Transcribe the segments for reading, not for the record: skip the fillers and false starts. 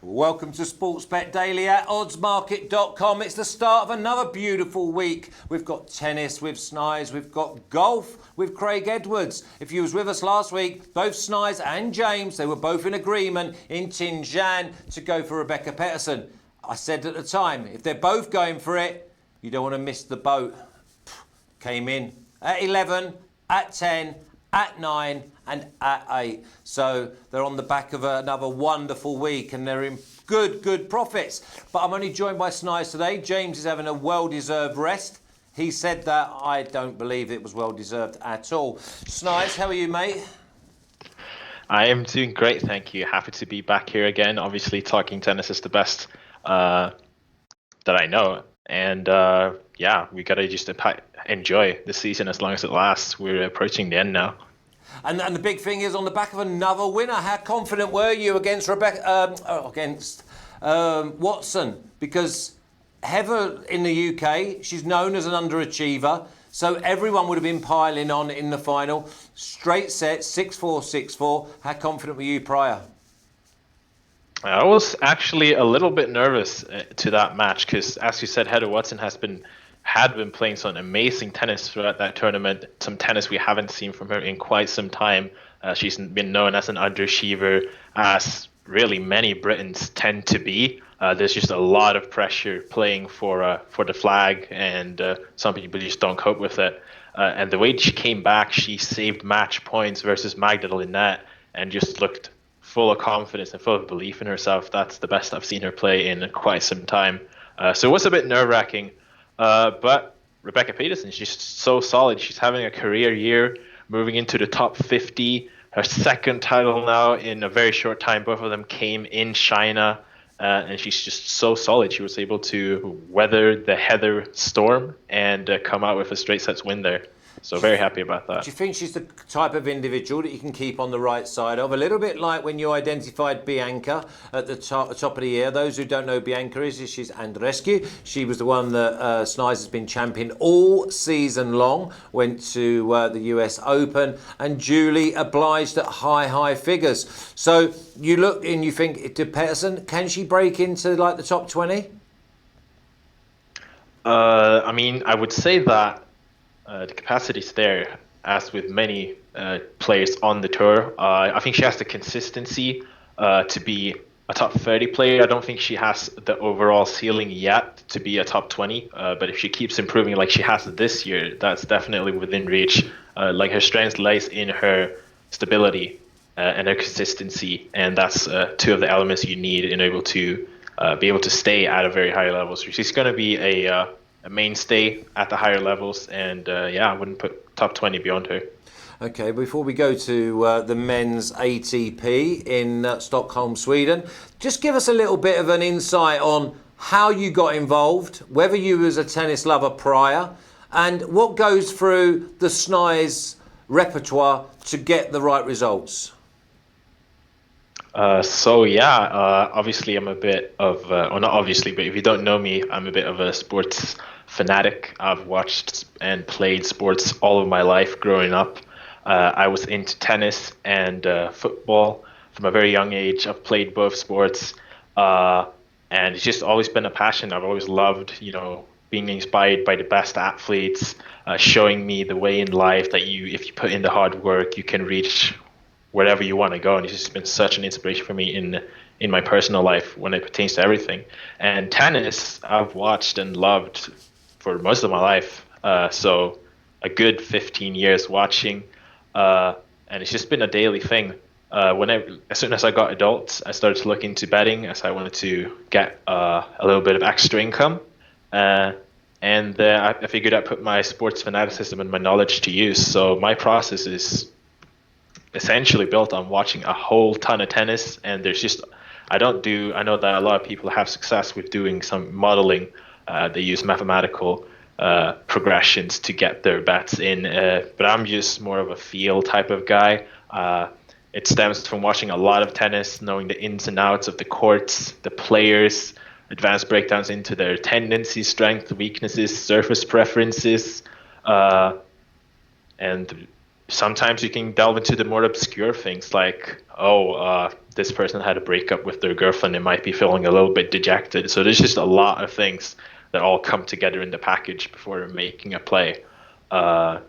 Welcome to Sportsbet Daily at oddsmarket.com. It's the start of another beautiful week. We've got tennis with Snize, we've got golf with Craig Edwards. If you was with us last week, both Snize and James, they were both in agreement in Tinjan to go for Rebecca Pettersson. I said at the time, if they're both going for it, you don't want to miss the boat. Came in at 11, at 10, at 9 and at 8. So they're on the back of another wonderful week and they're in good profits. But I'm only joined by Snize today. James is having a well-deserved rest. He said that. I don't believe it was well-deserved at all. Snize, how are you, mate? I am doing great, thank you. Happy to be back here again. Obviously, talking tennis is the best that I know. And yeah, we got to just enjoy the season as long as it lasts. We're approaching the end now. And the big thing is on the back of another winner. How confident were you against Watson? Because Heather in the UK, she's known as an underachiever. So everyone would have been piling on in the final. Straight set, 6-4, 6-4. How confident were you prior? I was actually a little bit nervous to that match because, as you said, Heather Watson had been playing some amazing tennis throughout that tournament, some tennis we haven't seen from her in quite some time. She's been known as an underachiever, as really many Britons tend to be. There's just a lot of pressure playing for the flag, and some people just don't cope with it. And the way she came back, she saved match points versus Magdalena and just looked full of confidence and full of belief in herself. That's the best I've seen her play in quite some time. So it was a bit nerve-wracking. But Rebecca Pettersson, she's so solid. She's having a career year, moving into the top 50. Her second title now in a very short time. Both of them came in China, and she's just so solid. She was able to weather the Heather storm and come out with a straight sets win there. So very happy about that. Do you think she's the type of individual that you can keep on the right side of? A little bit like when you identified Bianca at the top of the year. Those who don't know who Bianca is, she's Andreescu. She was the one that Snize has been champion all season long. Went to the US Open, and Julie obliged at high figures. So you look and you think to Pettersson, can she break into like the top 20? I mean, I would say that the capacity is there, as with many players on the tour. I think she has the consistency to be a top 30 player. I don't think she has the overall ceiling yet to be a top 20, but if she keeps improving like she has this year, that's definitely within reach. Like her strength lies in her stability and her consistency, and that's two of the elements you need in order to be able to stay at a very high level. So she's going to be a mainstay at the higher levels, and yeah, I wouldn't put top 20 beyond her. Okay, before we go to the men's ATP in Stockholm, Sweden, just give us a little bit of an insight on how you got involved, whether you was a tennis lover prior, and what goes through the Snize repertoire to get the right results. So yeah, obviously I'm a bit of, well not obviously, but if you don't know me, I'm a bit of a sports fanatic. I've watched and played sports all of my life growing up. I was into tennis and football from a very young age. I've played both sports, and it's just always been a passion. I've always loved, being inspired by the best athletes, showing me the way in life that if you put in the hard work, you can reach wherever you want to go. And it's just been such an inspiration for me in my personal life when it pertains to everything. And tennis, I've watched and loved for most of my life. So a good 15 years watching, and it's just been a daily thing. As soon as I got adult, I started to look into betting as I wanted to get a little bit of extra income. And I figured I'd put my sports fanaticism and my knowledge to use. So my process is essentially built on watching a whole ton of tennis, and I know that a lot of people have success with doing some modeling. They use mathematical progressions to get their bets in, but I'm just more of a feel type of guy. It stems from watching a lot of tennis, knowing the ins and outs of the courts, the players, advanced breakdowns into their tendencies, strengths, weaknesses, surface preferences, and sometimes you can delve into the more obscure things like, this person had a breakup with their girlfriend and might be feeling a little bit dejected. So there's just a lot of things that all come together in the package before making a play. So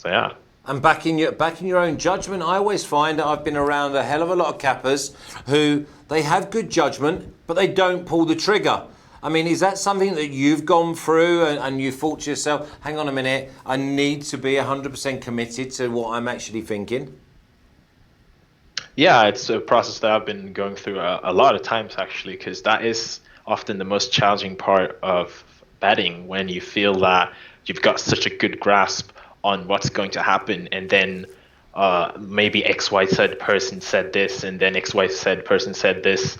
yeah. And back in your own judgment, I always find that I've been around a hell of a lot of cappers who they have good judgment, but they don't pull the trigger. I mean, is that something that you've gone through and you thought to yourself, hang on a minute, I need to be 100% committed to what I'm actually thinking? Yeah, it's a process that I've been going through a lot of times actually, because that is often the most challenging part of betting when you feel that you've got such a good grasp on what's going to happen, and then maybe XYZ person said this, and then XYZ person said this.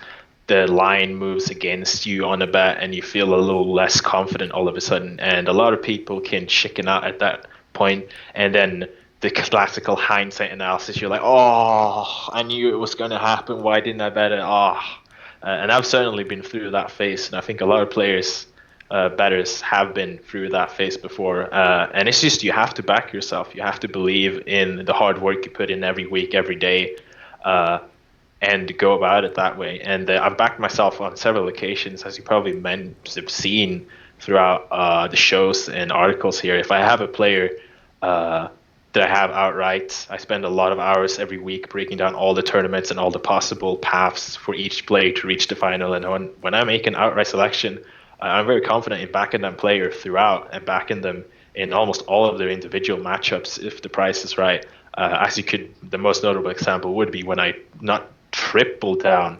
The line moves against you on a bet, and you feel a little less confident all of a sudden. And a lot of people can chicken out at that point, and then the classical hindsight analysis, you're like, oh, I knew it was going to happen. Why didn't I bet it? And I've certainly been through that phase, and I think a lot of players, bettors, have been through that phase before. And it's just, you have to back yourself. You have to believe in the hard work you put in every week, every day, and go about it that way. And I've backed myself on several occasions, as you probably have seen throughout the shows and articles here. If I have a player that I have outright, I spend a lot of hours every week breaking down all the tournaments and all the possible paths for each player to reach the final. And when I make an outright selection, I'm very confident in backing that player throughout and backing them in almost all of their individual matchups if the price is right. The most notable example would be when I not triple down,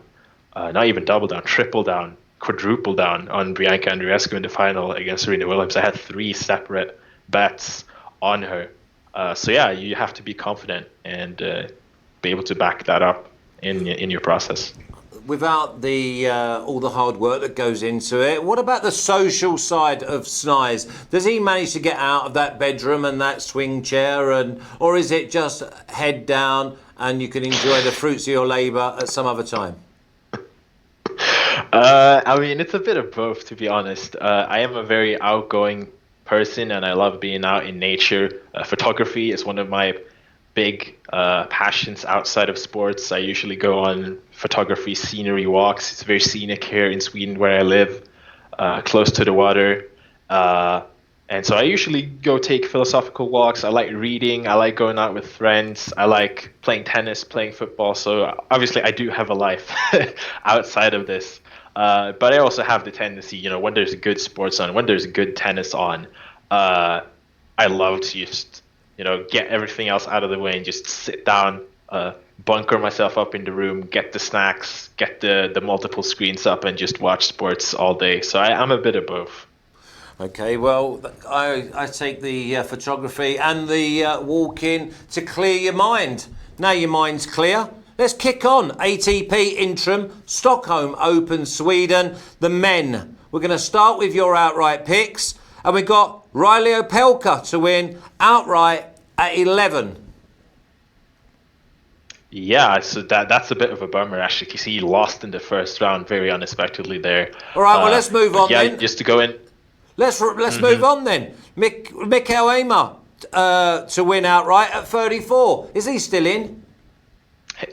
not even double down, triple down, quadruple down on Bianca Andreescu in the final against Serena Williams. I had 3 separate bets on her. So yeah, you have to be confident and be able to back that up in your process. Without the all the hard work that goes into it, what about the social side of Snize? Does he manage to get out of that bedroom and that swing chair, or is it just head down and you can enjoy the fruits of your labour at some other time? I mean, it's a bit of both, to be honest. I am a very outgoing person, and I love being out in nature. Photography is one of my big passions outside of sports. I usually go on photography scenery walks. It's very scenic here in Sweden where I live, close to the water. And so I usually go take philosophical walks. I like reading. I like going out with friends. I like playing tennis, playing football. So obviously I do have a life outside of this. But I also have the tendency, when there's good sports on, when there's good tennis on, I love to just, get everything else out of the way and just sit down, bunker myself up in the room, get the snacks, get the multiple screens up, and just watch sports all day. So I'm a bit of both. Okay, well, I take the photography and the walk-in to clear your mind. Now your mind's clear. Let's kick on. ATP Interim, Stockholm Open, Sweden. The men. We're going to start with your outright picks. And we've got Riley Opelka to win outright at 11. Yeah, so that's a bit of a bummer, actually, because he lost in the first round very unexpectedly there. All right, well, let's move on then. Just to go in. Let's move on then. Mikael Ymer to win outright at 34. Is he still in?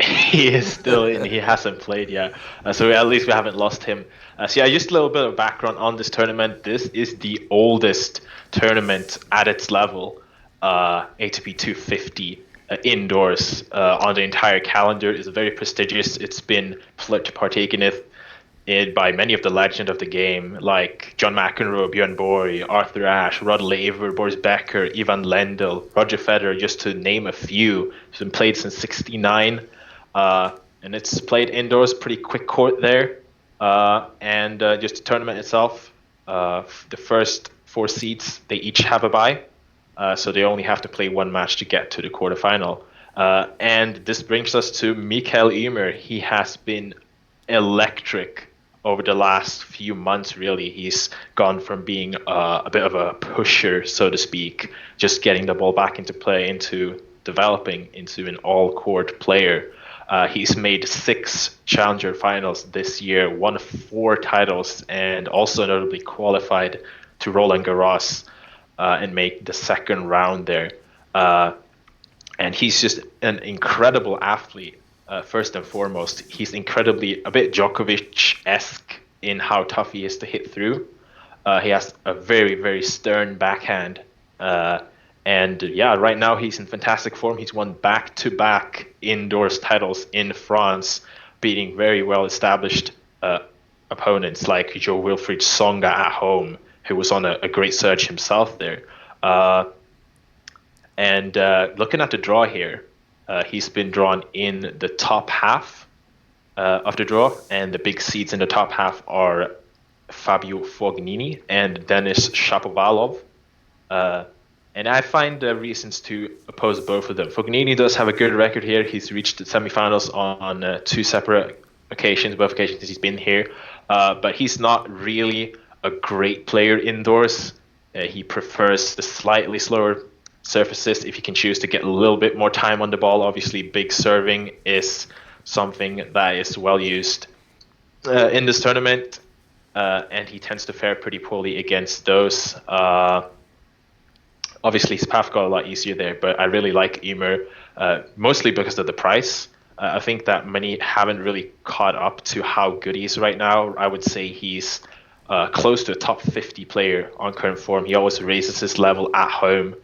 He is still in. He hasn't played yet. So at least we haven't lost him. So yeah, just a little bit of background on this tournament. This is the oldest tournament at its level, ATP 250 indoors on the entire calendar. It's very prestigious. It's been partaken in by many of the legends of the game, like John McEnroe, Björn Borg, Arthur Ashe, Rod Laver, Boris Becker, Ivan Lendl, Roger Federer, just to name a few. It's been played since '69, and it's played indoors, pretty quick court there. And just the tournament itself, the first 4 seeds, they each have a bye, so they only have to play 1 match to get to the quarterfinal. And this brings us to Mikael Ymer. He has been electric over the last few months, really. He's gone from being a bit of a pusher, so to speak, just getting the ball back into play, into developing into an all-court player. He's made 6 challenger finals this year, won 4 titles, and also notably qualified to Roland Garros and make the second round there. And he's just an incredible athlete. first and foremost, he's incredibly a bit Djokovic-esque in how tough he is to hit through. He has a very, very stern backhand. And yeah, right now he's in fantastic form. He's won back-to-back indoors titles in France, beating very well-established opponents like Jo-Wilfried Tsonga at home, who was on a great surge himself there. And looking at the draw here, he's been drawn in the top half of the draw, and the big seeds in the top half are Fabio Fognini and Denis Shapovalov. And I find reasons to oppose both of them. Fognini does have a good record here. He's reached the semifinals on two separate occasions, both occasions he's been here. But he's not really a great player indoors. He prefers the slightly slower surfaces if you can choose to get a little bit more time on the ball. Obviously, big serving is something that is well used in this tournament, and he tends to fare pretty poorly against those. Obviously, his path got a lot easier there, but I really like Ymer, mostly because of the price. I think that many haven't really caught up to how good he is right now. I would say he's close to a top 50 player on current form. He always raises his level at home.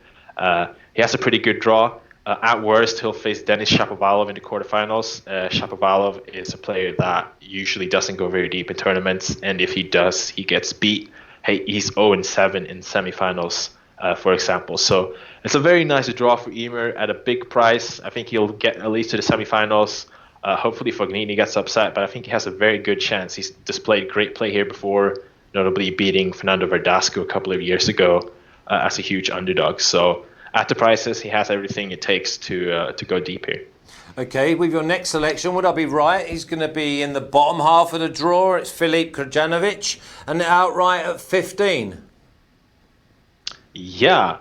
He has a pretty good draw. At worst, he'll face Denis Shapovalov in the quarterfinals. Shapovalov is a player that usually doesn't go very deep in tournaments, and if he does, he gets beat. Hey, he's 0-7 in semifinals. For example. So it's a very nice draw for Ymer at a big price. I think he'll get at least to the semifinals. Hopefully Fognini gets upset, but I think he has a very good chance. He's displayed great play here before, notably beating Fernando Verdasco a couple of years ago as a huge underdog. So at the prices, he has everything it takes to go deep here. Okay, with your next selection, would I be right? He's going to be in the bottom half of the draw. It's Filip Krajinovic, and outright at 15. Yeah,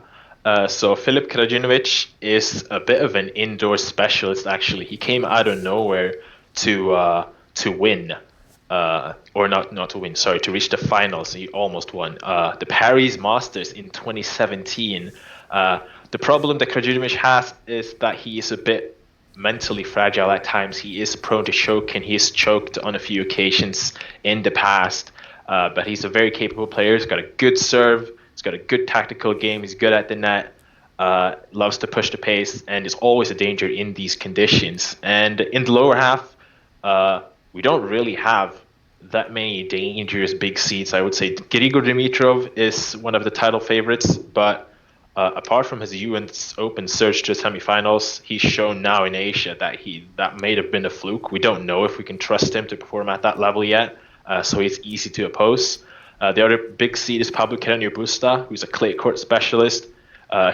so Filip Krajinovic is a bit of an indoor specialist. Actually, he came out of nowhere to win, or not to win. Sorry, to reach the finals. He almost won the Paris Masters in 2017. The problem that Krajinovic has is that he is a bit mentally fragile at times. He is prone to choke, and he's choked on a few occasions in the past. But he's a very capable player. He's got a good serve. He's got a good tactical game. He's good at the net, loves to push the pace, and is always a danger in these conditions. And in the lower half, we don't really have that many dangerous big seeds. I would say Grigor Dimitrov is one of the title favorites, but apart from his US Open surge to semifinals, he's shown now in Asia that may have been a fluke. We don't know if we can trust him to perform at that level yet, so he's easy to oppose. The other big seed is Pablo Carreño Busta, who's a clay court specialist.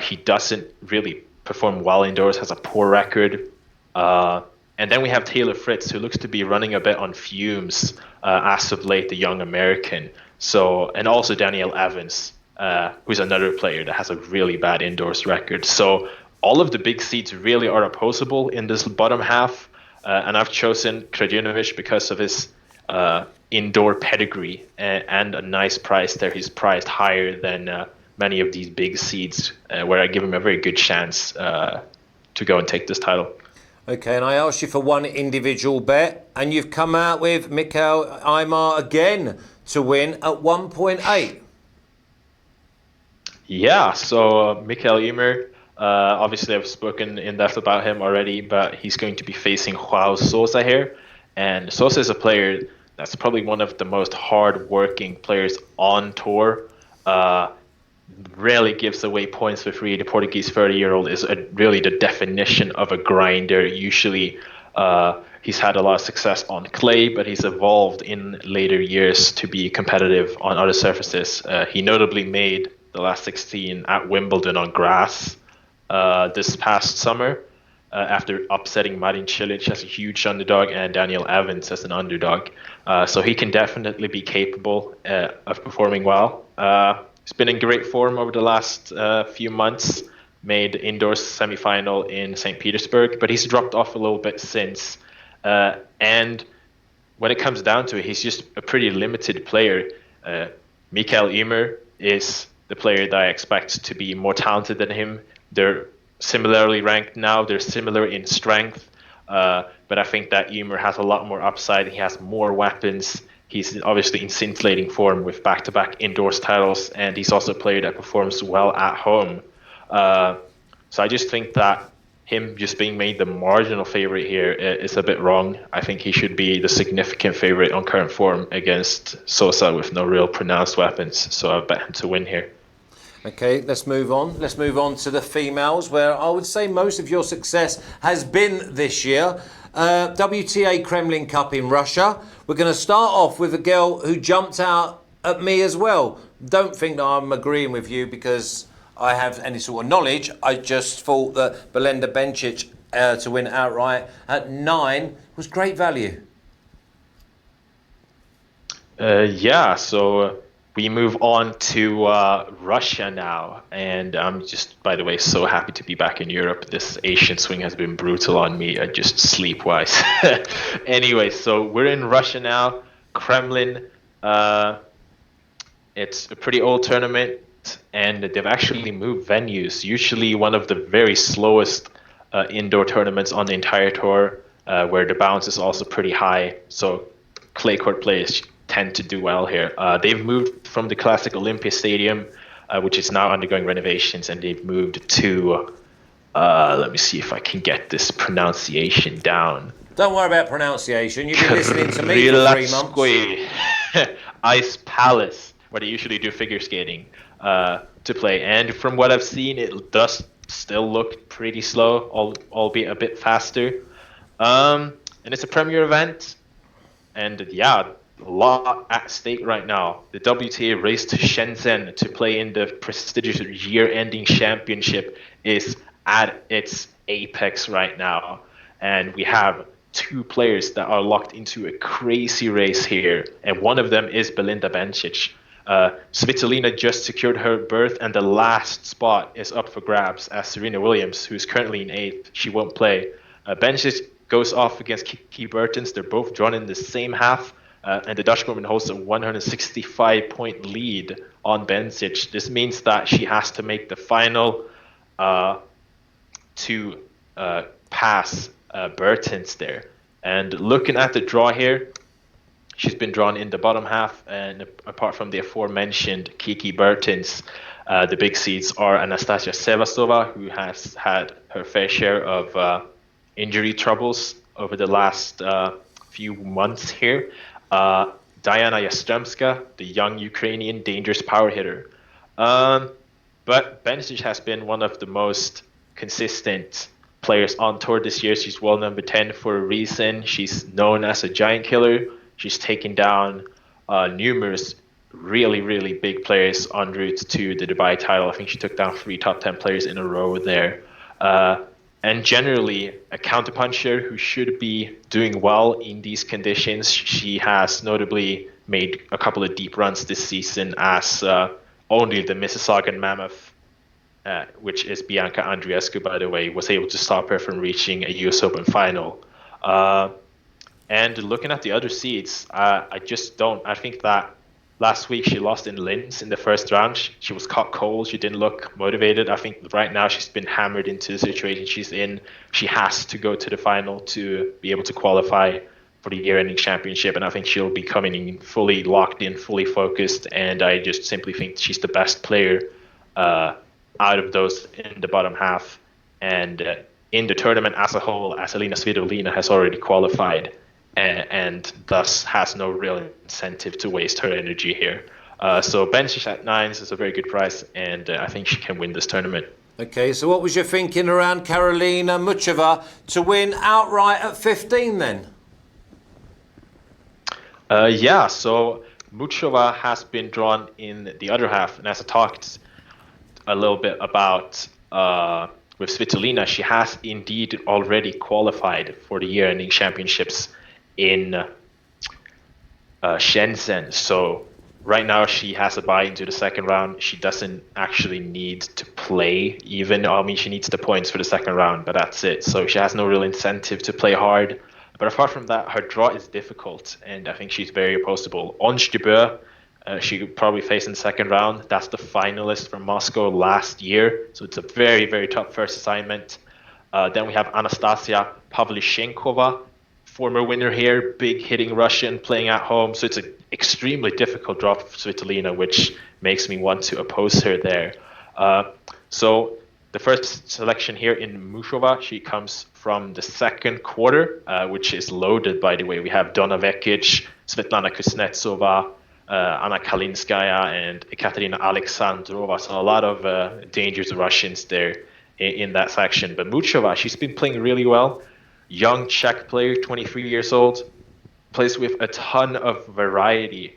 He doesn't really perform well indoors, has a poor record. And then we have Taylor Fritz, who looks to be running a bit on fumes as of late, the young American. And also Daniel Evans, who's another player that has a really bad indoors record. So all of the big seeds really are opposable in this bottom half. And I've chosen Krajinovic because of his indoor pedigree and a nice price there. He's priced higher than many of these big seeds, where I give him a very good chance to go and take this title. Okay, and I asked you for one individual bet, and you've come out with Mikael Ymer again to win at 1.8. Yeah, so Mikael Ymer, obviously I've spoken in depth about him already, but he's going to be facing Joao Sousa here. And Sousa is a player that's probably one of the most hard-working players on tour. Rarely gives away points for free. The Portuguese 30-year-old is really the definition of a grinder. Usually he's had a lot of success on clay, but he's evolved in later years to be competitive on other surfaces. He notably made the last 16 at Wimbledon on grass this past summer, after upsetting Marin Cilic as a huge underdog and Daniel Evans as an underdog. So he can definitely be capable of performing well. He's been in great form over the last few months, made indoors semifinal in St. Petersburg, but he's dropped off a little bit since. And when it comes down to it, he's just a pretty limited player. Mikael Ymer is the player that I expect to be more talented than him. They're similarly ranked now. They're similar in strength. But I think that Ymer has a lot more upside. He has more weapons. He's obviously in scintillating form with back-to-back indoors titles, and he's also a player that performs well at home. So I just think that him just being made the marginal favorite here is a bit wrong. I think he should be the significant favorite on current form against Sosa with no real pronounced weapons. So I bet him to win here. Okay, let's move on. Let's move on to the females, where I would say most of your success has been this year. WTA Kremlin Cup in Russia. We're going to start off with a girl who jumped out at me as well. Don't think that I'm agreeing with you because I have any sort of knowledge. I just thought that Belinda Bencic to win outright at 9 was great value. So we move on to Russia now. And I'm just, by the way, so happy to be back in Europe. This Asian swing has been brutal on me, just sleep-wise. Anyway, so we're in Russia now. Kremlin. It's a pretty old tournament, and they've actually moved venues. Usually one of the very slowest indoor tournaments on the entire tour, where the bounce is also pretty high. So clay court players tend to do well here. They've moved from the classic Olympia Stadium, which is now undergoing renovations, and they've moved to, let me see if I can get this pronunciation down. Don't worry about pronunciation. You've been listening to me for 3 months. Ice Palace, where they usually do figure skating to play. And from what I've seen, it does still look pretty slow, albeit a bit faster. And it's a premier event. And yeah, a lot at stake right now. The WTA race to Shenzhen to play in the prestigious year-ending championship is at its apex right now. And we have 2 players that are locked into a crazy race here. And one of them is Belinda Bencic. Svitolina just secured her berth, and the last spot is up for grabs as Serena Williams, who's currently in 8th. She won't play. Bencic goes off against Kiki Bertens. They're both drawn in the same half. And the Dutch woman holds a 165-point lead on Bencic. This means that she has to make the final to pass Bertens there. And looking at the draw here, she's been drawn in the bottom half, and apart from the aforementioned Kiki Bertens, the big seeds are Anastasia Sevastova, who has had her fair share of injury troubles over the last few months here. Diana Yastremska, the young Ukrainian dangerous power hitter. But Bencic has been one of the most consistent players on tour this year. She's world number 10 for a reason. She's known as a giant killer. She's taken down numerous really, really big players en route to the Dubai title. I think she took down 3 top 10 players in a row there. And generally, a counterpuncher who should be doing well in these conditions. She has notably made a couple of deep runs this season as only the Mississaugan Mammoth, which is Bianca Andreescu, by the way, was able to stop her from reaching a US Open final. And looking at the other seeds, I think that last week she lost in Linz in the first round. She was caught cold. She didn't look motivated. I think right now she's been hammered into the situation she's in. She has to go to the final to be able to qualify for the year-ending championship. And I think she'll be coming in fully locked in, fully focused. And I just simply think she's the best player out of those in the bottom half. And in the tournament as a whole, Aselina Svitolina has already qualified. And thus has no real incentive to waste her energy here. So Bencic at 9 is a very good price, and I think she can win this tournament. Okay, so what was your thinking around Karolina Muchova to win outright at 15 then? So Muchova has been drawn in the other half, and as I talked a little bit about with Svitolina, she has indeed already qualified for the year-ending championships in Shenzhen. So right now she has a bye into the second round. She doesn't actually need to play even. I mean, she needs the points for the second round, but that's it. So she has no real incentive to play hard. But apart from that, her draw is difficult, and I think she's very opposable. Ons Jabeur, she could probably face in the second round. That's the finalist from Moscow last year. So it's a very, very tough first assignment. Then we have Anastasia Pavlyuchenkova, former winner here, big hitting Russian playing at home. So it's an extremely difficult draw for Svitolina, which makes me want to oppose her there. So the first selection here in Mushova, she comes from the second quarter, which is loaded, by the way. We have Donna Vekic, Svetlana Kuznetsova, Anna Kalinskaya, and Ekaterina Alexandrova. So a lot of dangerous Russians there in that section. But Muchova, she's been playing really well. Young Czech player, 23 years old, plays with a ton of variety.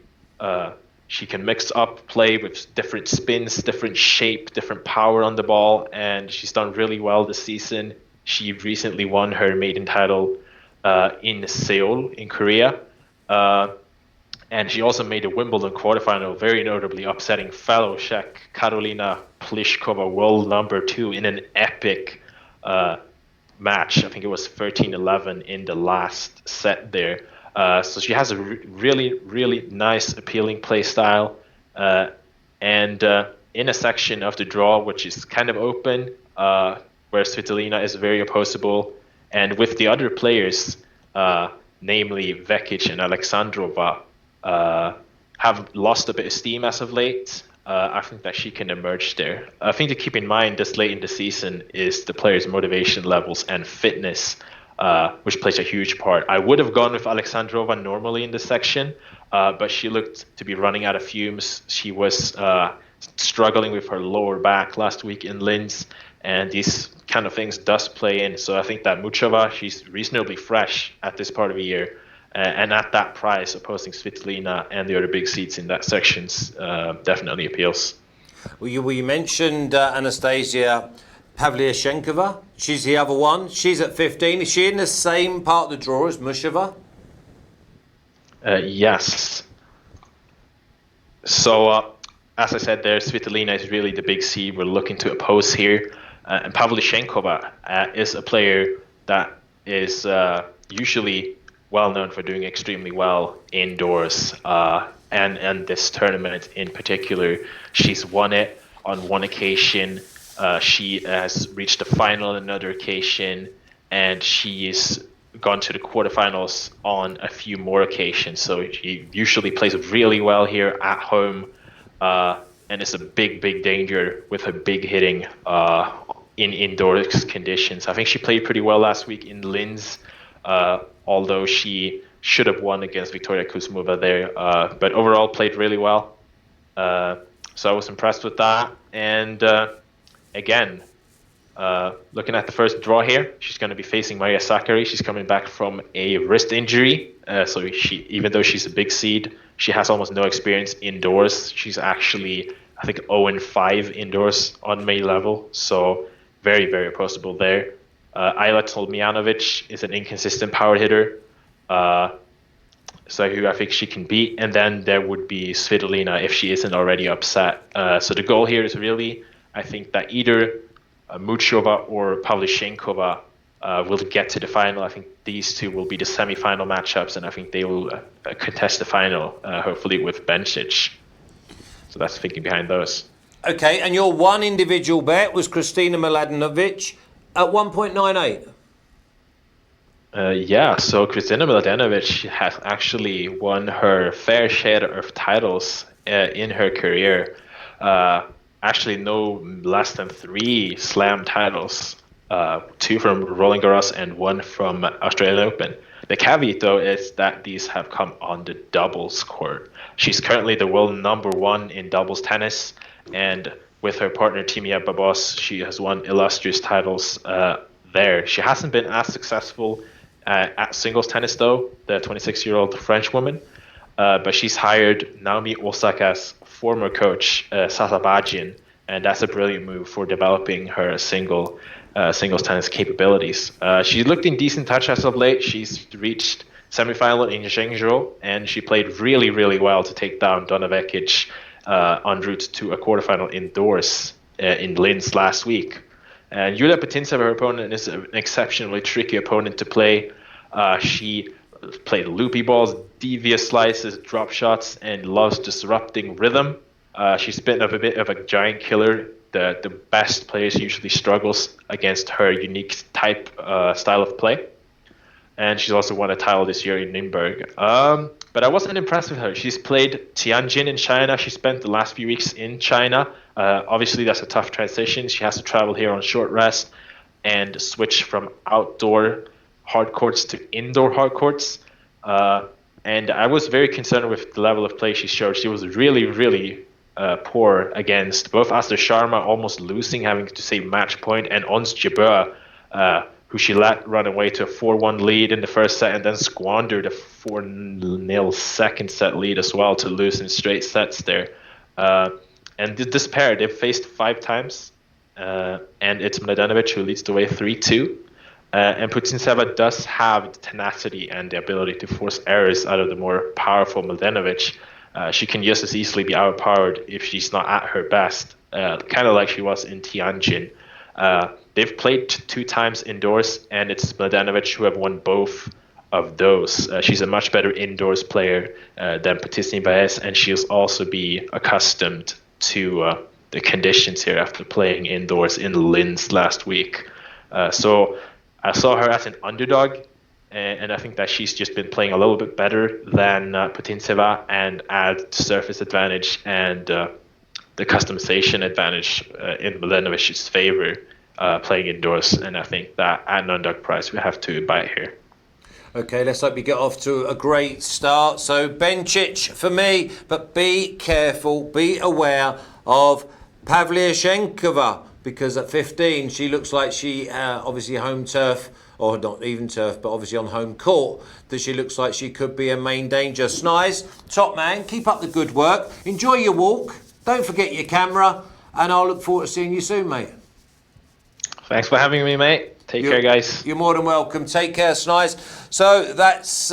She can mix up play with different spins, different shape, different power on the ball, and she's done really well this season. She recently won her maiden title in Seoul, in Korea. And she also made a Wimbledon quarterfinal, very notably upsetting fellow Czech Karolina Pliskova, world number 2, in an epic match. I think it was 13-11 in the last set there. So she has a really, really nice, appealing play style. And in a section of the draw, which is kind of open, where Svitolina is very opposable, and with the other players, namely Vekic and Alexandrova, have lost a bit of steam as of late. I think that she can emerge there. I think to keep in mind this late in the season is the players' motivation levels and fitness, which plays a huge part. I would have gone with Alexandrova normally in this section, but she looked to be running out of fumes. She was struggling with her lower back last week in Linz, and these kind of things does play in. So I think that Muchova, she's reasonably fresh at this part of the year. And at that price, opposing Svitolina and the other big seats in that sections definitely appeals. Well, you mentioned Anastasia Pavlyuchenkova. She's the other one. She's at 15. Is she in the same part of the draw as Mushova? Yes. So, as I said there, Svitolina is really the big seed we're looking to oppose here. And Pavlyuchenkova is a player that is usually well known for doing extremely well indoors, and this tournament in particular. She's won it on one occasion. She has reached the final on another occasion, and she's gone to the quarterfinals on a few more occasions. So she usually plays really well here at home, and it's a big, big danger with her big hitting in indoor conditions. I think she played pretty well last week in Linz, although she should have won against Victoria Kuzmova there. But overall, played really well. So I was impressed with that. And again, looking at the first draw here, she's going to be facing Maria Sakkari. She's coming back from a wrist injury. So she, even though she's a big seed, she has almost no experience indoors. She's actually, I think, 0-5 indoors on May level. So very, very opposable there. Ayla Tolmijanovic is an inconsistent power hitter, so who I think she can beat. And then there would be Svitolina if she isn't already upset. So the goal here is really, I think, that either Muchova or Pavlyuchenkova will get to the final. I think these two will be the semi-final matchups, and I think they will contest the final, hopefully with Bencic. So that's the thinking behind those. Okay, and your one individual bet was Kristina Mladenovic at 1.98. Yeah, so Kristina Mladenovic has actually won her fair share of titles in her career. Actually, no less than 3 slam titles, 2 from Roland Garros and 1 from Australian Open. The caveat, though, is that these have come on the doubles court. She's currently the world number 1 in doubles tennis, and with her partner Timea Babos, she has won illustrious titles there. She hasn't been as successful at singles tennis, though, the 26-year-old French woman. But she's hired Naomi Osaka's former coach, Sasa Bajian, and that's a brilliant move for developing her singles tennis capabilities. She looked in decent touch as of late. She's reached semifinal in Zhengzhou, and she played really, really well to take down Donna Vekic en route to a quarterfinal indoors in Linz last week. And Yulia Putintseva, her opponent, is an exceptionally tricky opponent to play. She played loopy balls, devious slices, drop shots, and loves disrupting rhythm. She's been a bit of a giant killer the best players usually struggles against her unique style of play. And she's also won a title this year in Nürnberg. But I wasn't impressed with her. She's played Tianjin in China. She spent the last few weeks in China. Obviously, that's a tough transition. She has to travel here on short rest and switch from outdoor hard courts to indoor hard courts. And I was very concerned with the level of play she showed. She was really, really poor against both Asta Sharma, almost losing, having to save match point, and Ons Jabeur, who she let run away to a 4-1 lead in the first set and then squandered a 4-0 second set lead as well to lose in straight sets there. And this pair, they've faced 5 times, and it's Mladenovic who leads the way 3-2. And Putintseva does have the tenacity and the ability to force errors out of the more powerful Mladenovic. She can just as easily be outpowered if she's not at her best, kind of like she was in Tianjin. They've played 2 times indoors, and it's Mladenovic who have won both of those. She's a much better indoors player than Putintseva, and she'll also be accustomed to the conditions here after playing indoors in Linz last week. So I saw her as an underdog, and I think that she's just been playing a little bit better than Putintseva, and add surface advantage and the customization advantage in Mladenovic's favor playing indoors. And I think that at an underdog price, we have to buy it here. Okay, let's hope you get off to a great start. So Bencic for me, but be careful, be aware of Pavlyuchenkova, because at 15 she looks like she obviously home turf, or not even turf, but obviously on home court, that she looks like she could be a main danger. Snize, top man, keep up the good work, enjoy your walk, don't forget your camera, and I'll look forward to seeing you soon, mate. Thanks for having me, mate. Take care, guys. You're more than welcome. Take care, Snize. So that's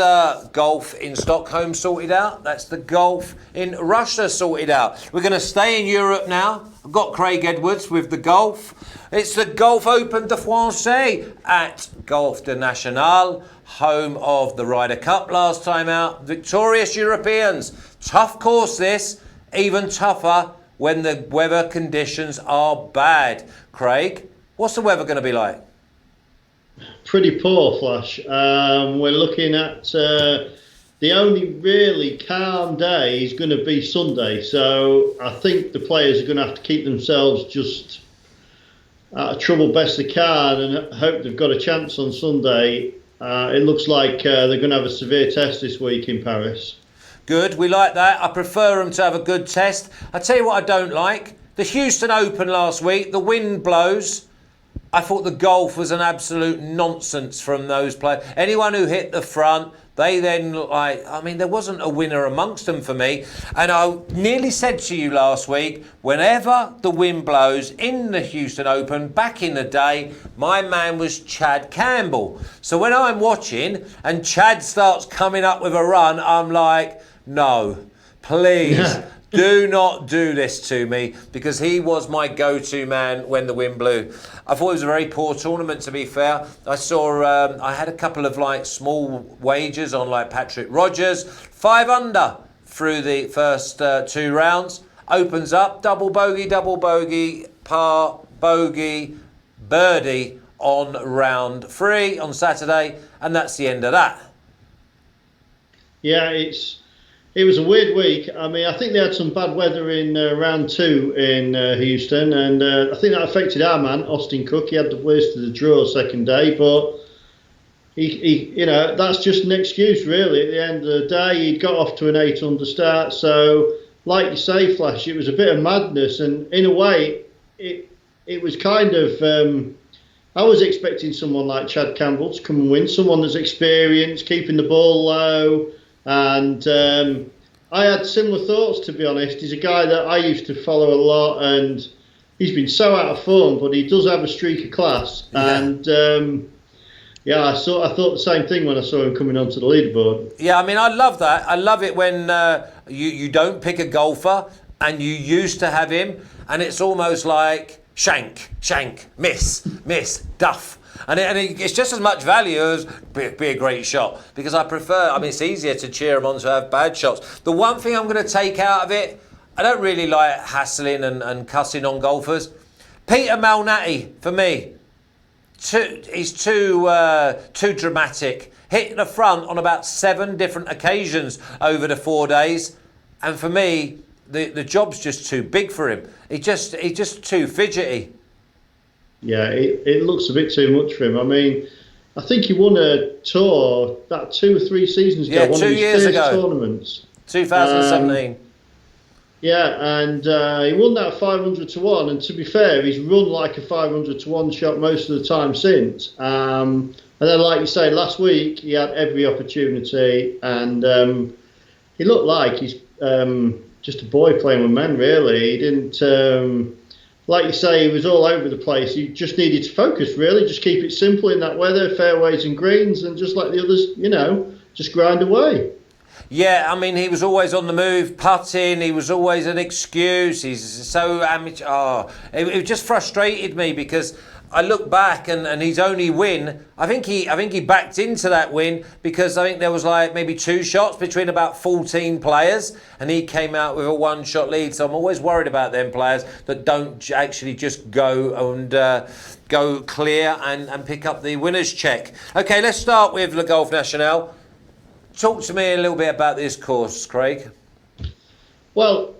golf in Stockholm sorted out. That's the golf in Russia sorted out. We're going to stay in Europe now. I've got Craig Edwards with the golf. It's the Golf Open de France at Golf de National, home of the Ryder Cup last time out. Victorious Europeans. Tough course this, even tougher when the weather conditions are bad. Craig, what's the weather going to be like? Pretty poor, Flash. We're looking at the only really calm day is going to be Sunday. So I think the players are going to have to keep themselves just out of trouble best they can and hope they've got a chance on Sunday. It looks like they're going to have a severe test this week in Paris. Good, we like that. I prefer them to have a good test. I tell you what I don't like. The Houston Open last week, the wind blows. I thought the golf was an absolute nonsense from those players. Anyone who hit the front, they then there wasn't a winner amongst them for me. And I nearly said to you last week, whenever the wind blows in the Houston Open, back in the day, my man was Chad Campbell. So when I'm watching and Chad starts coming up with a run, I'm like, no, please. Do not do this to me, because he was my go-to man when the wind blew. I thought it was a very poor tournament, to be fair. I saw, I had a couple of small wagers on Patrick Rogers. 5 under through the first 2 rounds. Opens up, double bogey, par, bogey, birdie on round 3 on Saturday. And that's the end of that. Yeah, it was a weird week. I mean, I think they had some bad weather in round 2 in Houston, and I think that affected our man, Austin Cook. He had the worst of the draw second day, but he that's just an excuse, really. At the end of the day, he got off to an 8 under start. So, like you say, Flash, it was a bit of madness, and in a way, it was kind of. I was expecting someone like Chad Campbell to come and win, someone that's experienced, keeping the ball low. And I had similar thoughts, to be honest. He's a guy that I used to follow a lot, and he's been so out of form, but he does have a streak of class. Yeah. And I thought the same thing when I saw him coming onto the leaderboard. Yeah, I mean, I love that. I love it when you don't pick a golfer and you used to have him, and it's almost like shank, miss, duff. And it's just as much value as be a great shot, because it's easier to cheer them on to have bad shots. The one thing I'm going to take out of it, I don't really like hassling and cussing on golfers. Peter Malnati, for me, he's too dramatic. Hit the front on about 7 different occasions over the 4 days. And for me, the job's just too big for him. He's just too fidgety. Yeah, it looks a bit too much for him. I mean, I think he won a tour about 2 or 3 seasons ago. Yeah, one 2 of his years first ago. tournaments. 2017. Yeah, and he won that 500 to 1. And to be fair, he's run like a 500 to 1 shot most of the time since. And then, like you say, last week he had every opportunity, and he looked like he's just a boy playing with men. Really, he didn't. Like you say, he was all over the place. He just needed to focus, really. Just keep it simple in that weather, fairways and greens, and just like the others, just grind away. Yeah, I mean, he was always on the move, putting. He was always an excuse. He's so amateur. It just frustrated me because I look back and his only win. I think he backed into that win because I think there was like maybe 2 shots between about 14 players, and he came out with a 1-shot lead. So I'm always worried about them players that don't actually just go and go clear and pick up the winner's check. Okay, let's start with Le Golf National. Talk to me a little bit about this course, Craig. Well,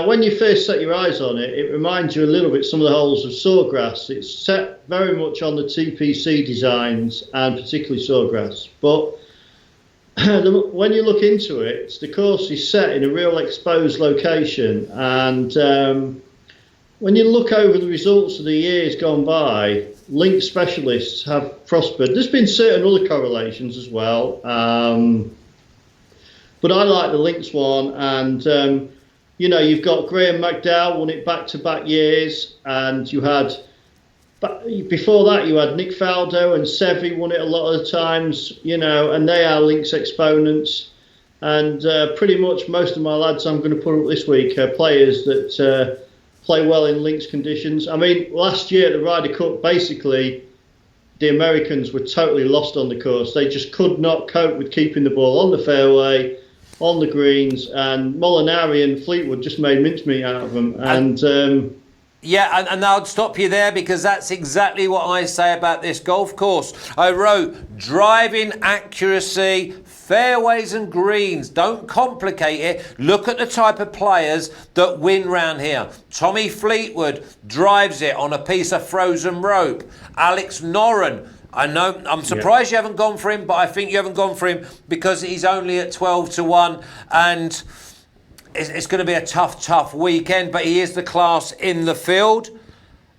when you first set your eyes on it, it reminds you a little bit some of the holes of Sawgrass. It's set very much on the TPC designs and particularly Sawgrass. But when you look into it, the course is set in a real exposed location. And when you look over the results of the years gone by, link specialists have prospered. There's been certain other correlations as well. But I like the links one, and you've got Graham McDowell won it back-to-back years, and you had before that you had Nick Faldo and Sevi won it a lot of the times, and they are links exponents. And pretty much most of my lads I'm going to put up this week are players that play well in links conditions. I mean, last year at the Ryder Cup, basically the Americans were totally lost on the course. They just could not cope with keeping the ball on the fairway, on the greens, and Molinari and Fleetwood just made mincemeat out of them. And and I'll stop you there because that's exactly what I say about this golf course. I wrote driving accuracy, fairways and greens. Don't complicate it. Look at the type of players that win round here. Tommy Fleetwood drives it on a piece of frozen rope. Alex Noren. I know, I'm surprised you haven't gone for him, but I think you haven't gone for him because he's only at 12 to 1 and it's going to be a tough weekend, but he is the class in the field.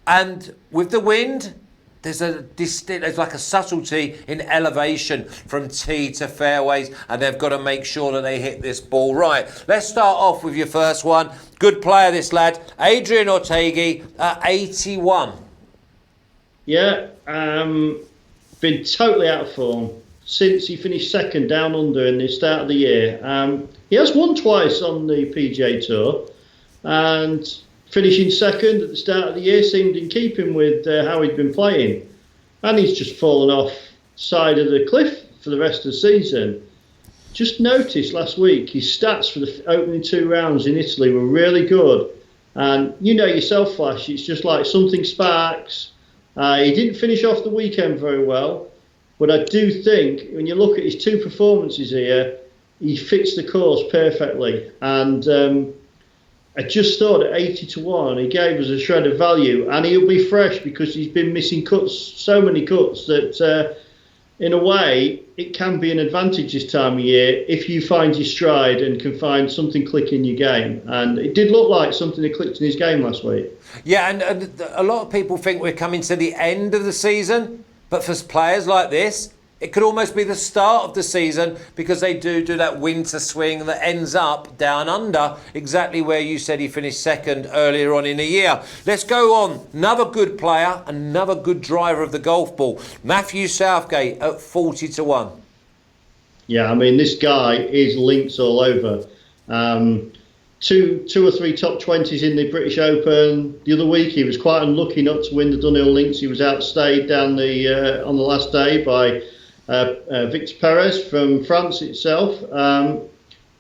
And with the wind, there's like a subtlety in elevation from tee to fairways, and they've got to make sure that they hit this ball right. Let's start off with your first one. Good player, this lad, Adrian Ortegi at 81. Yeah, been totally out of form since he finished second down under in the start of the year. He has won twice on the PGA Tour, and finishing second at the start of the year seemed in keeping with how he'd been playing. And he's just fallen off side of the cliff for the rest of the season. Just noticed last week his stats for the opening 2 rounds in Italy were really good. And you know yourself, Flash, it's just like something sparks. He didn't finish off the weekend very well, but I do think when you look at his 2 performances here, he fits the course perfectly. And I just thought at 80 to 1, he gave us a shred of value, and he'll be fresh because he's been missing cuts, so many cuts that in a way it can be an advantage this time of year if you find your stride and can find something click in your game. And it did look like something that clicked in his game last week. Yeah, and a lot of people think we're coming to the end of the season, but for players like this, it could almost be the start of the season because they do that winter swing that ends up down under, exactly where you said he finished second earlier on in the year. Let's go on. Another good player, another good driver of the golf ball. Matthew Southgate at 40 to 1. Yeah, I mean, this guy is links all over. Two or three top 20s in the British Open. The other week he was quite unlucky not to win the Dunhill Links. He was outstayed down on the last day by Victor Perez from France itself.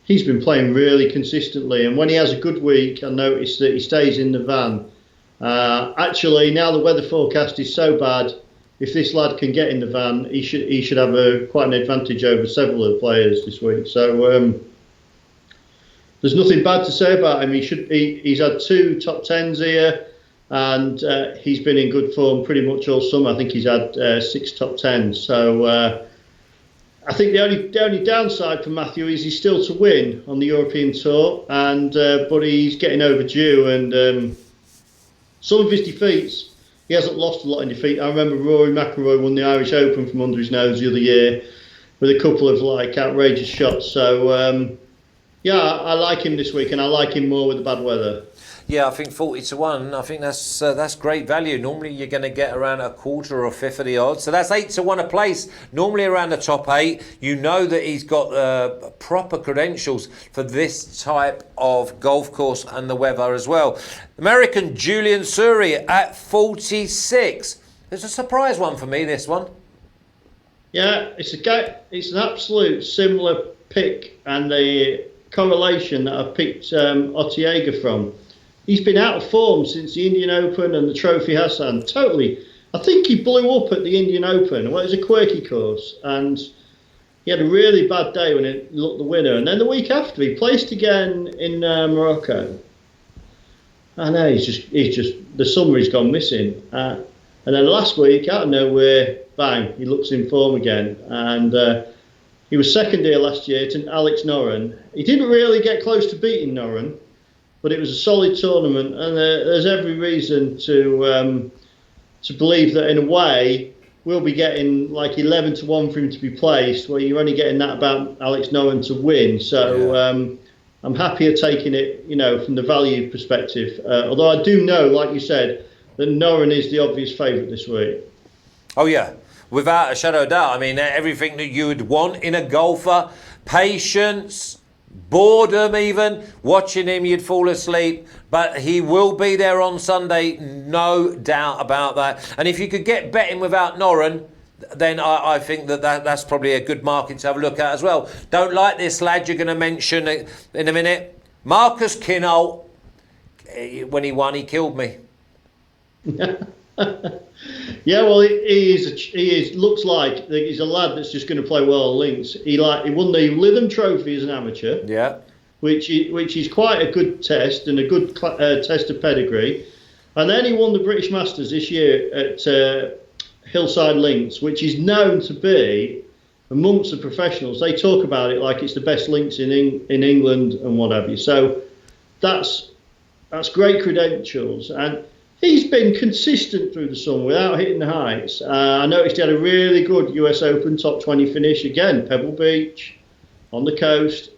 He's been playing really consistently, and when he has a good week, I notice that he stays in the van. Actually, now the weather forecast is so bad, if this lad can get in the van, he should have quite an advantage over several of the players this week. So there's nothing bad to say about him. He's had 2 top tens here, and he's been in good form pretty much all summer. I think he's had 6 top tens. So I think the only downside for Matthew is he's still to win on the European Tour, and but he's getting overdue. And some of his defeats, he hasn't lost a lot in defeat. I remember Rory McIlroy won the Irish Open from under his nose the other year with a couple of outrageous shots. So yeah, I like him this week, and I like him more with the bad weather. Yeah, I think 40-1. I think that's great value. Normally, you're going to get around a quarter or a fifth of the odds. So that's 8-1 a place. Normally around the top 8. You know that he's got proper credentials for this type of golf course and the weather as well. American Julian Suri at 46. It's a surprise one for me, this one. Yeah, it's an absolute similar pick, and the correlation that I've picked Otiega from. He's been out of form since the Indian Open and the Trophy Hassan. Totally. I think he blew up at the Indian Open. Well, it was a quirky course, and he had a really bad day when he looked the winner. And then the week after, he placed again in Morocco. I know, he's just the summer he's gone missing. And then last week, out of nowhere, bang, he looks in form again. And he was second here last year to Alex Noren. He didn't really get close to beating Noren, but it was a solid tournament, and there's every reason to believe that in a way we'll be getting like 11-1 for him to be placed, where you're only getting that about Alex Noren to win. So yeah. I'm happier taking it, from the value perspective. Although I do know, like you said, that Noren is the obvious favourite this week. Oh yeah, without a shadow of doubt. I mean, everything that you would want in a golfer: patience, boredom, even watching him you'd fall asleep, but he will be there on Sunday, no doubt about that. And if you could get betting without Noren, then I think that's probably a good market to have a look at as well. Don't like this lad you're going to mention in a minute, Marcus Kinhult. When he won, he killed me. Yeah, well, he is. Looks like he's a lad that's just going to play well on links. He won the Lytham Trophy as an amateur. Yeah, which is quite a good test and a good test of pedigree. And then he won the British Masters this year at Hillside Links, which is known to be, amongst the professionals, they talk about it like it's the best links in England and what have you. So that's great credentials, and he's been consistent through the summer without hitting the heights. I noticed he had a really good US Open top 20 finish again, Pebble Beach, on the coast.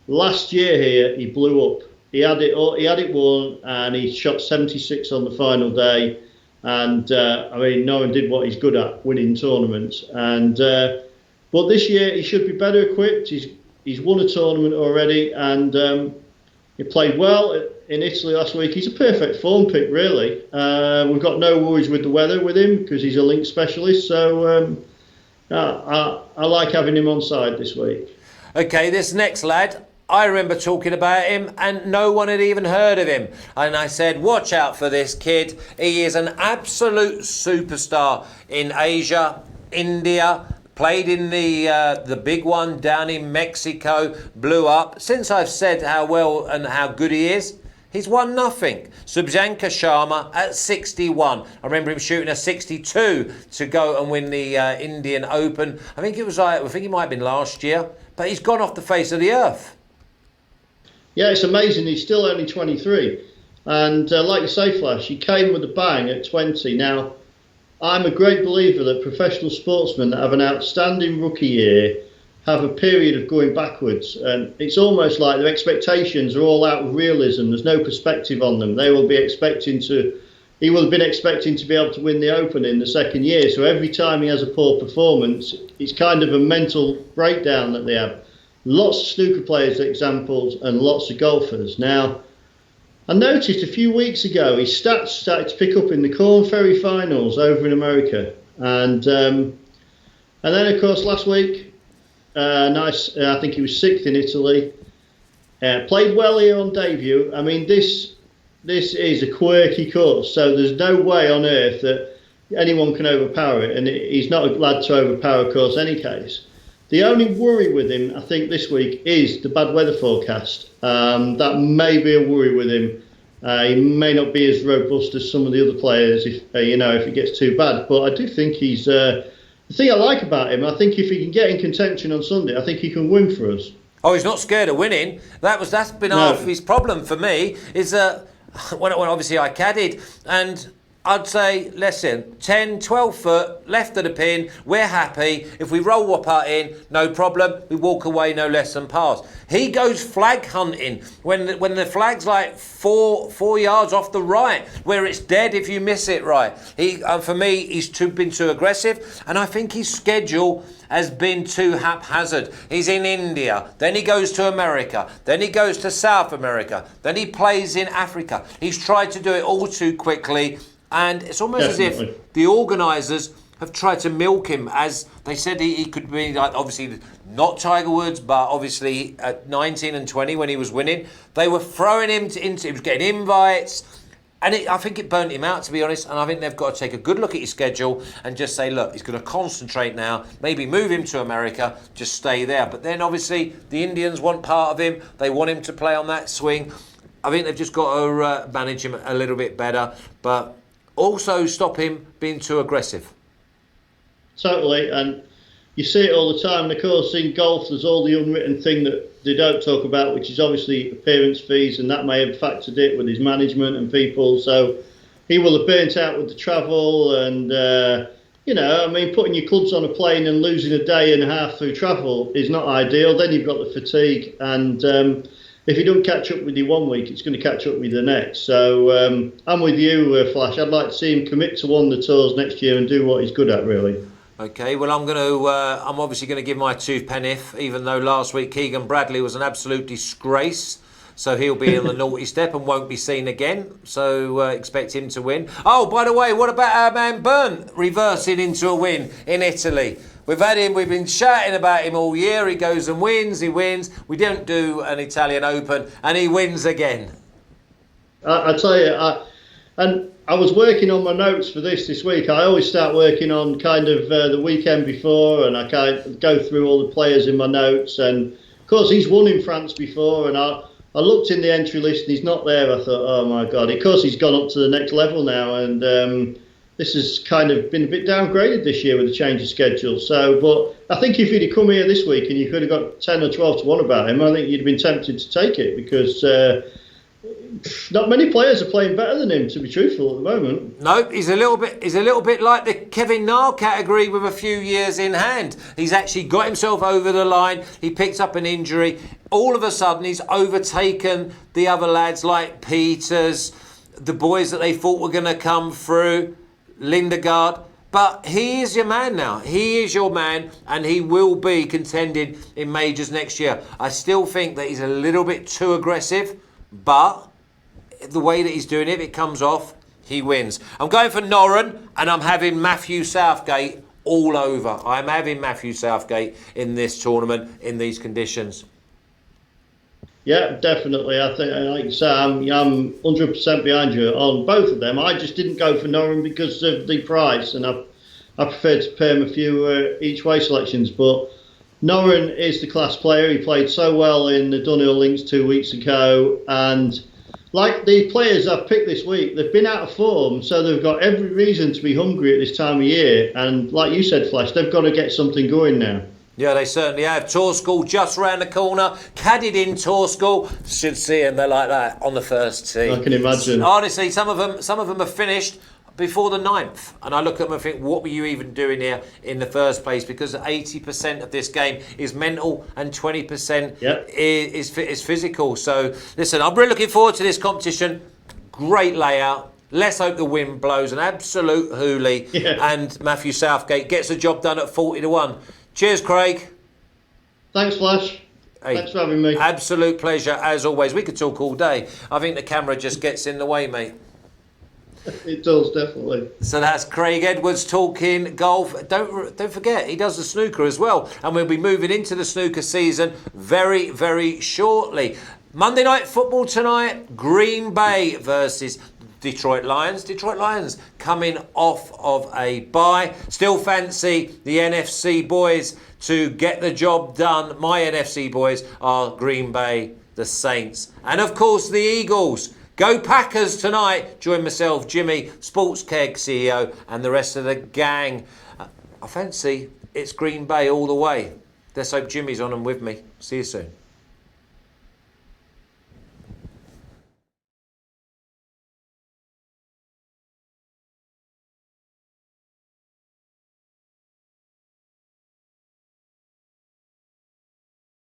Last year here, he blew up. He had it won, and he shot 76 on the final day. And no one did what he's good at, winning tournaments. And but this year he should be better equipped. He's won a tournament already, and he played well in Italy last week. He's a perfect form pick, really. We've got no worries with the weather with him because he's a link specialist. So I like having him on side this week. Okay, this next lad, I remember talking about him and no one had even heard of him. And I said, watch out for this kid. He is an absolute superstar in Asia, India, played in the big one down in Mexico, blew up. Since I've said how well and how good he is, he's won nothing. Subhankar Sharma at 61. I remember him shooting a 62 to go and win the Indian Open. I think it might have been last year, but he's gone off the face of the earth. Yeah, it's amazing. He's still only 23. And like you say, Flash, he came with a bang at 20. Now, I'm a great believer that professional sportsmen that have an outstanding rookie year have a period of going backwards. And it's almost like their expectations are all out of realism. There's no perspective on them. He will have been expecting to be able to win the Open in the second year. So every time he has a poor performance, it's kind of a mental breakdown that they have. Lots of snooker players examples and lots of golfers. Now, I noticed a few weeks ago his stats started to pick up in the Corn Ferry finals over in America. And then, of course, last week, I think he was 6th in Italy. Played well here on debut. I mean, this this is a quirky course, so there's no way on earth that anyone can overpower it, and he's not a lad to overpower a course any case. The only worry with him, I think, this week is the bad weather forecast. That may be a worry with him. He may not be as robust as some of the other players if it gets too bad. But I do think he's. The thing I like about him, I think if he can get in contention on Sunday, I think he can win for us. Oh, he's not scared of winning. That's been half his problem for me. Is that when obviously I caddied, and I'd say, listen, 10, 12 foot, left of the pin, we're happy. If we roll our putt in, no problem. We walk away no less than pars. He goes flag hunting when the flag's like four yards off the right, where it's dead if you miss it right. For me, he's been too aggressive, and I think his schedule has been too haphazard. He's in India, then he goes to America, then he goes to South America, then he plays in Africa. He's tried to do it all too quickly. And it's almost as if the organisers have tried to milk him, as they said he could be, like, obviously not Tiger Woods, but obviously at 19 and 20 when he was winning, they were throwing him into, he was getting invites, and I think it burnt him out, to be honest. And I think they've got to take a good look at his schedule and just say, look, he's going to concentrate now, maybe move him to America, just stay there. But then obviously the Indians want part of him, they want him to play on that swing. I think they've just got to manage him a little bit better, but also stop him being too aggressive. Totally, and you see it all the time. And of course, in golf, there's all the unwritten thing that they don't talk about, which is obviously appearance fees, and that may have factored it with his management and people. So he will have burnt out with the travel, and putting your clubs on a plane and losing a day and a half through travel is not ideal. Then you've got the fatigue, and if you don't catch up with you one week, it's going to catch up with you the next. So I'm with you, Flash. I'd like to see him commit to one of the tours next year and do what he's good at, really. Okay, well, I'm obviously going to give my two penneth, even though last week Keegan Bradley was an absolute disgrace. So he'll be in the naughty step and won't be seen again. So expect him to win. Oh, by the way, what about our man Burn reversing into a win in Italy? We've been shouting about him all year. He goes and wins, he wins. We don't do an Italian Open, and he wins again. I tell you, I was working on my notes for this week. I always start working on kind of the weekend before, and I kind of go through all the players in my notes. And of course, he's won in France before, and I looked in the entry list and he's not there. I thought, oh my God, of course he's gone up to the next level now, and this has kind of been a bit downgraded this year with the change of schedule. So, but I think if he'd have come here this week and you could have got 10 or 12 to 1 about him, I think you'd have been tempted to take it, because not many players are playing better than him, to be truthful, at the moment. No, he's a little bit like the Kevin Na category with a few years in hand. He's actually got himself over the line. He picked up an injury. All of a sudden, he's overtaken the other lads like Peters, the boys that they thought were going to come through, Lindegaard. But he is your man now. He is your man, and he will be contending in majors next year. I still think that he's a little bit too aggressive, but the way that he's doing it, if it comes off, he wins. I'm going for Noren, and I'm having Matthew Southgate all over. I'm having Matthew Southgate in this tournament in these conditions. Yeah, definitely. I think, like you say, I'm 100% behind you on both of them. I just didn't go for Noren because of the price, and I preferred to pay him a few each way selections. But Noren is the class player. He played so well in the Dunhill Links 2 weeks ago, and like the players I've picked this week, they've been out of form, so they've got every reason to be hungry at this time of year. And like you said, Flash, they've got to get something going now. Yeah, they certainly have. Tour School just round the corner. Caddied in Tour School. Should see them. They're like that on the first tee. I can imagine. Honestly, some of them are finished before the 9th. And I look at them and think, what were you even doing here in the first place? Because 80% of this game is mental and 20% is physical. So, listen, I'm really looking forward to this competition. Great layout. Let's hope the wind blows an absolute hoolie and Matthew Southgate gets the job done at 40 to 1. Cheers, Craig. Thanks, Flash. Hey, thanks for having me. Absolute pleasure, as always. We could talk all day. I think the camera just gets in the way, mate. It does, definitely. So that's Craig Edwards talking golf. Don't forget, he does the snooker as well. And we'll be moving into the snooker season very, very shortly. Monday night football tonight, Green Bay versus Detroit Lions. Detroit Lions coming off of a bye. Still fancy the NFC boys to get the job done. My NFC boys are Green Bay, the Saints, and of course the Eagles. Go Packers tonight. Join myself, Jimmy, Sports Keg CEO, and the rest of the gang. I fancy it's Green Bay all the way. Let's hope Jimmy's on and with me. See you soon.